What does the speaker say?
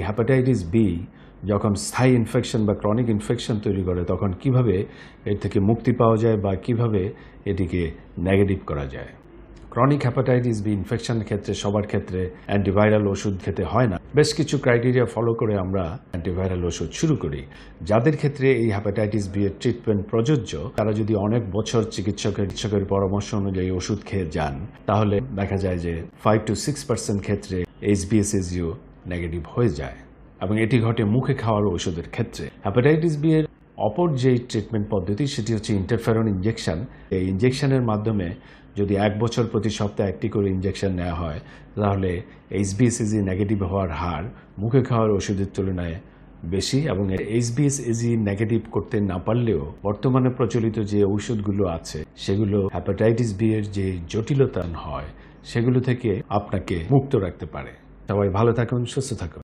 Hepatitis B যখন স্থায়ী infection বা ক্রনিক ইনফেকশন তৈরি করে তখন কিভাবে এর থেকে মুক্তি পাওয়া যায় বা কিভাবে এটিকে নেগেটিভ করা যায়। ক্রনিক হ্যাপাটাইটিস বি ইনফেকশনের ক্ষেত্রে সবার ক্ষেত্রে অ্যান্টিভাইরাল ওষুধ খেতে হয় না। বেশ কিছু ক্রাইটেরিয়া ফলো করে আমরা অ্যান্টিভাইরাল ওষুধ শুরু করি। যাদের ক্ষেত্রে এই হ্যাপাটাইটিস বি এর ট্রিটমেন্ট প্রযোজ্য তারা যদি অনেক বছর চিকিৎসকের পরামর্শ অনুযায়ী ওষুধ খেয়ে যান তাহলে দেখা যায় যে 5 to 6% ক্ষেত্রে HBsAg-ও নেগেটিভ হয়ে যায় এবং এটি ঘটে মুখে খাওয়ার ওষুধের ক্ষেত্রে। হ্যাপাটাইটিস বি এর অপর যে ট্রিটমেন্ট পদ্ধতি সেটি হচ্ছে ইন্টারফেরন ইনজেকশন। এই ইনজেকশনের মাধ্যমে যদি 1 বছর প্রতি সপ্তাহে একটি করে ইনজেকশন নেওয়া হয় তাহলে HBsAg নেগেটিভ হওয়ার হার মুখে খাওয়ার ওষুধের তুলনায় বেশি এবং HBsAg নেগেটিভ করতে না পারলেও বর্তমানে প্রচলিত যে ঔষধগুলো আছে সেগুলো হ্যাপাটাইটিস বি এর যে জটিলতা হয় সেগুলো থেকে আপনাকে মুক্ত রাখতে পারে। সবাই ভালো থাকুন, সুস্থ থাকুন।